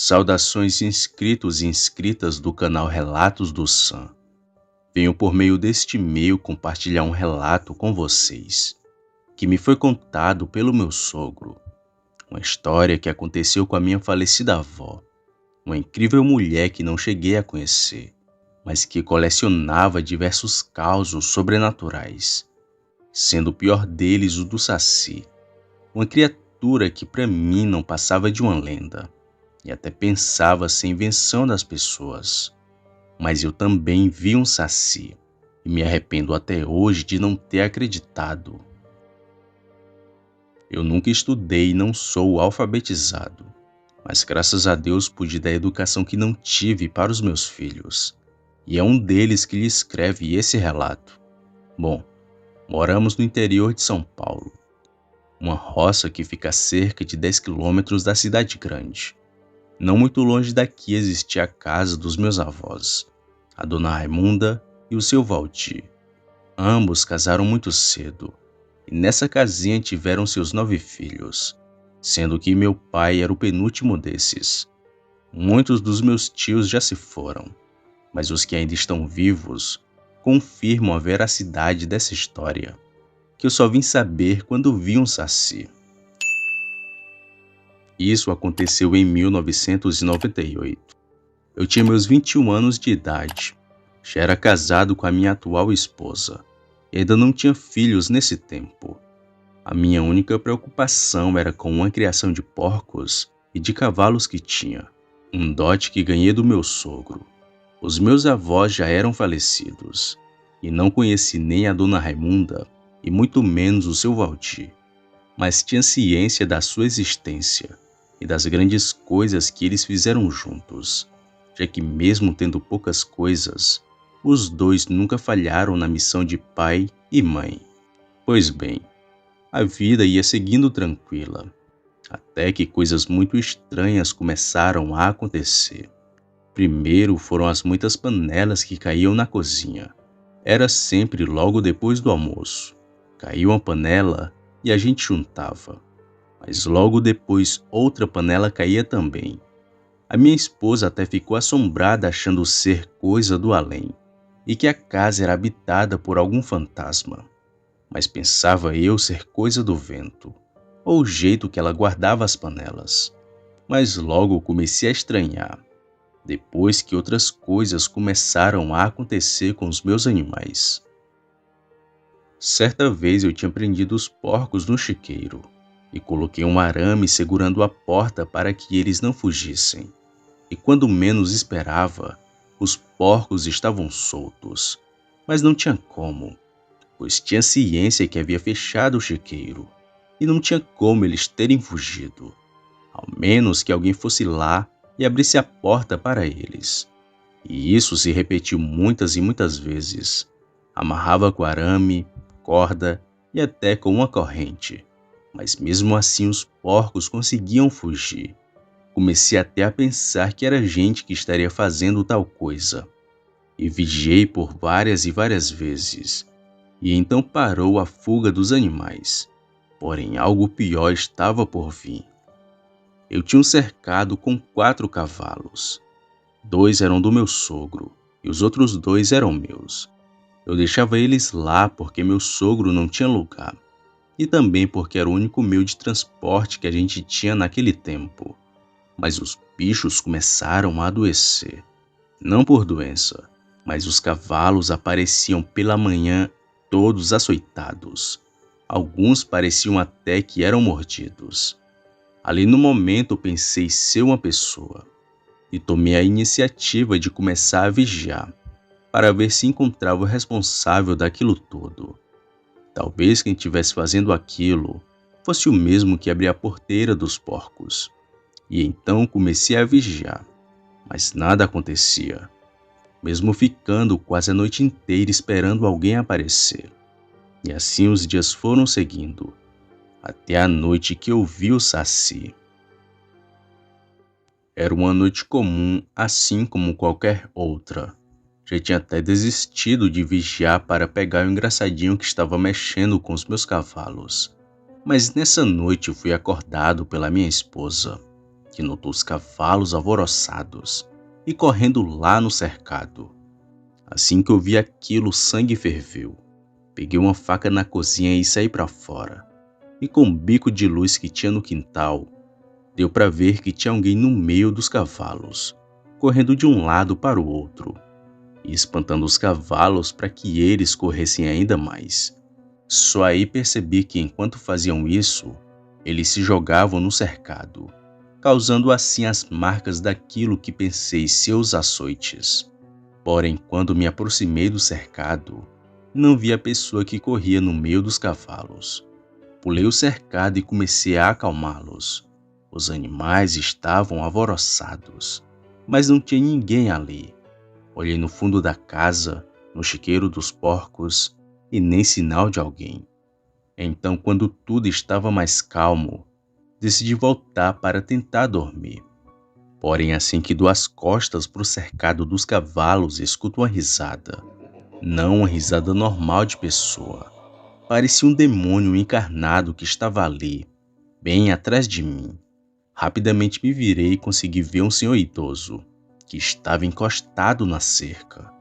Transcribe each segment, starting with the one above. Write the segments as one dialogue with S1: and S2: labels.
S1: Saudações inscritos e inscritas do canal Relatos do Sam. Venho por meio deste e-mail compartilhar um relato com vocês, que me foi contado pelo meu sogro. Uma história que aconteceu com a minha falecida avó, uma incrível mulher que não cheguei a conhecer, mas que colecionava diversos causos sobrenaturais, sendo o pior deles o do Saci, uma criatura que para mim não passava de uma lenda. E até pensava ser invenção das pessoas. Mas eu também vi um saci, e me arrependo até hoje de não ter acreditado. Eu nunca estudei e não sou alfabetizado, mas graças a Deus pude dar a educação que não tive para os meus filhos. E é um deles que lhe escreve esse relato. Bom, moramos no interior de São Paulo, uma roça que fica a cerca de 10 quilômetros da cidade grande. Não muito longe daqui existia a casa dos meus avós, a dona Raimunda e o seu Valdir. Ambos casaram muito cedo, e nessa casinha tiveram seus 9 filhos, sendo que meu pai era o penúltimo desses. Muitos dos meus tios já se foram, mas os que ainda estão vivos confirmam a veracidade dessa história, que eu só vim saber quando vi um saci. Isso aconteceu em 1998. Eu tinha meus 21 anos de idade. Já era casado com a minha atual esposa e ainda não tinha filhos nesse tempo. A minha única preocupação era com uma criação de porcos e de cavalos que tinha, um dote que ganhei do meu sogro. Os meus avós já eram falecidos e não conheci nem a dona Raimunda e muito menos o seu Valdir, mas tinha ciência da sua existência e das grandes coisas que eles fizeram juntos, já que mesmo tendo poucas coisas, os dois nunca falharam na missão de pai e mãe. Pois bem, a vida ia seguindo tranquila, até que coisas muito estranhas começaram a acontecer. Primeiro foram as muitas panelas que caíam na cozinha. Era sempre logo depois do almoço. Caiu uma panela e a gente juntava. Mas logo depois outra panela caía também. A minha esposa até ficou assombrada achando ser coisa do além e que a casa era habitada por algum fantasma. Mas pensava eu ser coisa do vento, ou o jeito que ela guardava as panelas. Mas logo comecei a estranhar, depois que outras coisas começaram a acontecer com os meus animais. Certa vez eu tinha prendido os porcos no chiqueiro e coloquei um arame segurando a porta para que eles não fugissem. E quando menos esperava, os porcos estavam soltos, mas não tinha como, pois tinha ciência que havia fechado o chiqueiro e não tinha como eles terem fugido, ao menos que alguém fosse lá e abrisse a porta para eles. E isso se repetiu muitas e muitas vezes. Amarrava com arame, corda e até com uma corrente. Mas mesmo assim os porcos conseguiam fugir. Comecei até a pensar que era gente que estaria fazendo tal coisa. E vigiei por várias e várias vezes. E então parou a fuga dos animais. Porém algo pior estava por vir. Eu tinha um cercado com 4 cavalos. 2 eram do meu sogro e os outros 2 eram meus. Eu deixava eles lá porque meu sogro não tinha lugar. E também porque era o único meio de transporte que a gente tinha naquele tempo. Mas os bichos começaram a adoecer. Não por doença, mas os cavalos apareciam pela manhã todos açoitados. Alguns pareciam até que eram mordidos. Ali no momento eu pensei ser uma pessoa e tomei a iniciativa de começar a vigiar, para ver se encontrava o responsável daquilo tudo. Talvez quem estivesse fazendo aquilo fosse o mesmo que abria a porteira dos porcos. E então comecei a vigiar, mas nada acontecia, mesmo ficando quase a noite inteira esperando alguém aparecer. E assim os dias foram seguindo, até a noite que eu vi o saci. Era uma noite comum, assim como qualquer outra. Já tinha até desistido de vigiar para pegar o engraçadinho que estava mexendo com os meus cavalos. Mas nessa noite eu fui acordado pela minha esposa. que notou os cavalos alvoroçados e correndo lá no cercado. Assim que eu vi aquilo, o sangue ferveu. Peguei uma faca na cozinha e saí para fora. E com o bico de luz que tinha no quintal, deu para ver que tinha alguém no meio dos cavalos, correndo de um lado para o outro e espantando os cavalos para que eles corressem ainda mais. Só aí percebi que enquanto faziam isso, eles se jogavam no cercado, causando assim as marcas daquilo que pensei ser os açoites. Porém, quando me aproximei do cercado, não vi a pessoa que corria no meio dos cavalos. Pulei o cercado e comecei a acalmá-los. Os animais estavam alvoroçados, mas não tinha ninguém ali. Olhei no fundo da casa, no chiqueiro dos porcos, e nem sinal de alguém. Então, quando tudo estava mais calmo, decidi voltar para tentar dormir. Porém, assim que dou as costas para o cercado dos cavalos, escuto uma risada. Não uma risada normal de pessoa. Parecia um demônio encarnado que estava ali, bem atrás de mim. Rapidamente me virei e consegui ver um senhor idoso, que estava encostado na cerca.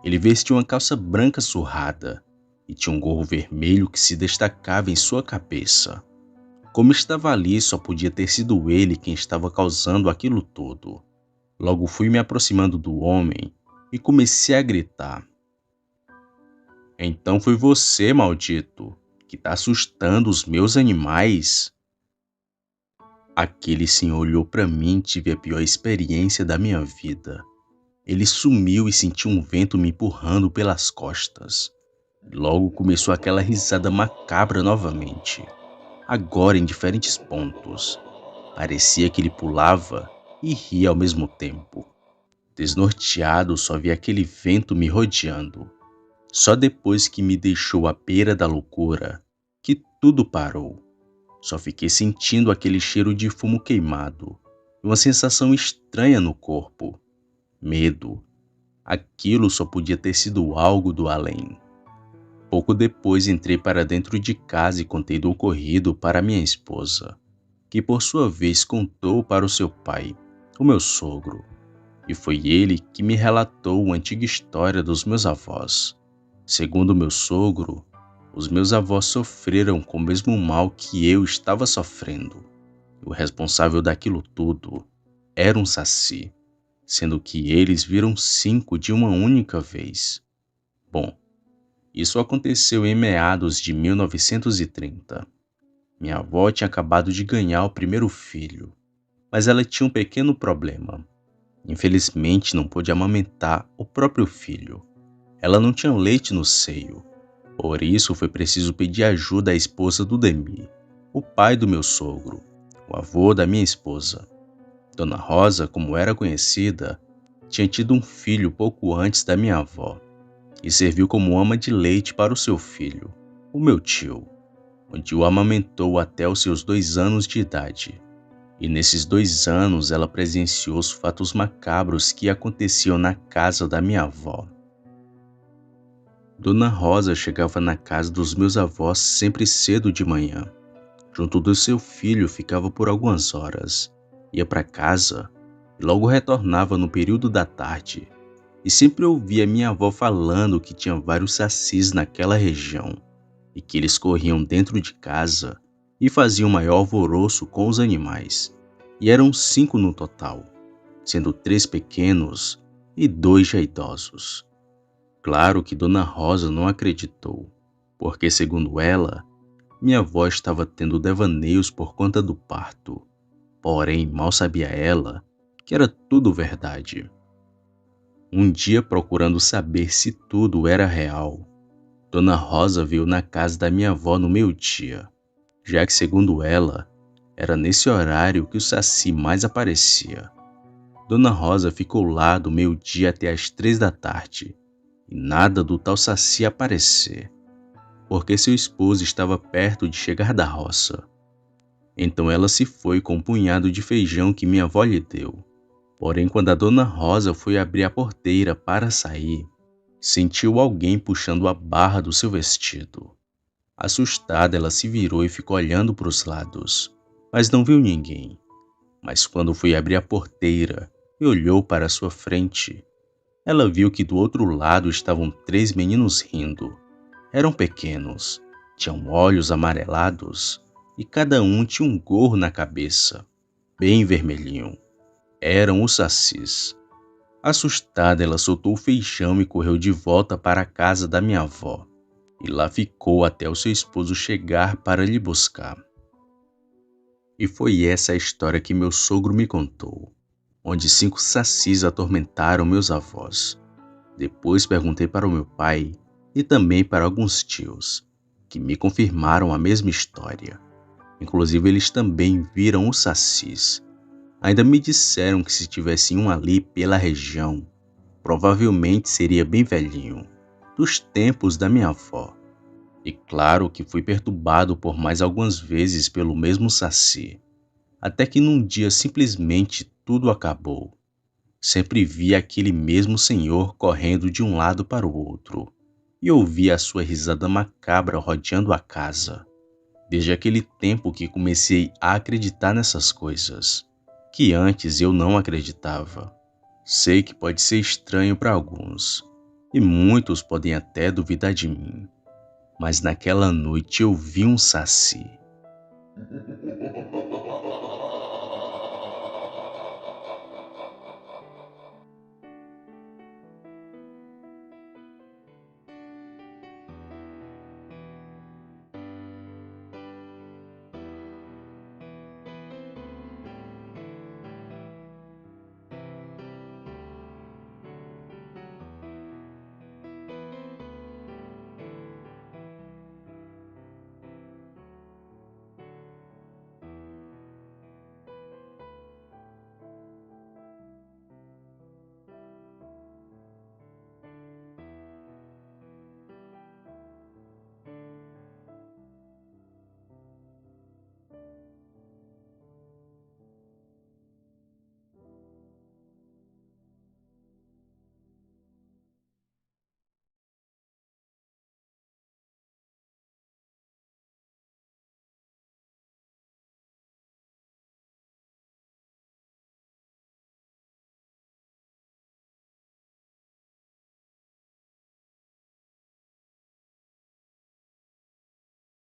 S1: Ele vestia uma calça branca surrada e tinha um gorro vermelho que se destacava em sua cabeça. Como estava ali, só podia ter sido ele quem estava causando aquilo tudo. Logo fui me aproximando do homem e comecei a gritar. Então foi você, maldito, que está assustando os meus animais? Aquele senhor olhou para mim e tive a pior experiência da minha vida. Ele sumiu e senti um vento me empurrando pelas costas. Logo começou aquela risada macabra novamente, agora em diferentes pontos. Parecia que ele pulava e ria ao mesmo tempo. Desnorteado, só vi aquele vento me rodeando. Só depois que me deixou à beira da loucura, que tudo parou. Só fiquei sentindo aquele cheiro de fumo queimado e uma sensação estranha no corpo. Medo. Aquilo só podia ter sido algo do além. Pouco depois entrei para dentro de casa e contei do ocorrido para minha esposa, que por sua vez contou para o seu pai, o meu sogro, e foi ele que me relatou a antiga história dos meus avós. Segundo meu sogro, os meus avós sofreram com o mesmo mal que eu estava sofrendo. O responsável daquilo tudo era um saci, sendo que eles viram 5 de uma única vez. Bom, isso aconteceu em meados de 1930. Minha avó tinha acabado de ganhar o primeiro filho, mas ela tinha um pequeno problema. Infelizmente, não pôde amamentar o próprio filho. Ela não tinha leite no seio. Por isso, foi preciso pedir ajuda à esposa do Demi, o pai do meu sogro, o avô da minha esposa. Dona Rosa, como era conhecida, tinha tido um filho pouco antes da minha avó e serviu como ama de leite para o seu filho, o meu tio, onde o amamentou até os seus 2 anos de idade. E nesses 2 anos ela presenciou os fatos macabros que aconteciam na casa da minha avó. Dona Rosa chegava na casa dos meus avós sempre cedo de manhã. Junto do seu filho ficava por algumas horas, ia para casa e logo retornava no período da tarde. E sempre ouvia minha avó falando que tinha vários sacis naquela região e que eles corriam dentro de casa e faziam maior alvoroço com os animais. E eram 5 no total, sendo 3 pequenos e 2 já idosos. Claro que Dona Rosa não acreditou, porque, segundo ela, minha avó estava tendo devaneios por conta do parto. Porém, mal sabia ela que era tudo verdade. Um dia, procurando saber se tudo era real, Dona Rosa veio na casa da minha avó no meio-dia, já que, segundo ela, era nesse horário que o saci mais aparecia. Dona Rosa ficou lá do meio-dia até as 3 da tarde, e nada do tal saci aparecer, porque seu esposo estava perto de chegar da roça. Então ela se foi com um punhado de feijão que minha avó lhe deu. Porém, quando a Dona Rosa foi abrir a porteira para sair, sentiu alguém puxando a barra do seu vestido. Assustada, ela se virou e ficou olhando para os lados, mas não viu ninguém. Mas quando foi abrir a porteira e olhou para sua frente, ela viu que do outro lado estavam 3 meninos rindo. Eram pequenos, tinham olhos amarelados e cada um tinha um gorro na cabeça, bem vermelhinho. Eram os sacis. Assustada, ela soltou o feijão e correu de volta para a casa da minha avó. E lá ficou até o seu esposo chegar para lhe buscar. E foi essa a história que meu sogro me contou, onde 5 sacis atormentaram meus avós. Depois perguntei para o meu pai e também para alguns tios, que me confirmaram a mesma história. Inclusive, eles também viram os sacis. Ainda me disseram que se tivesse um ali pela região, provavelmente seria bem velhinho, dos tempos da minha avó. E claro que fui perturbado por mais algumas vezes pelo mesmo saci, até que num dia simplesmente tudo acabou. Sempre vi aquele mesmo senhor correndo de um lado para o outro, e ouvi a sua risada macabra rodeando a casa. Desde aquele tempo que comecei a acreditar nessas coisas, que antes eu não acreditava. Sei que pode ser estranho para alguns, e muitos podem até duvidar de mim, mas naquela noite eu vi um saci.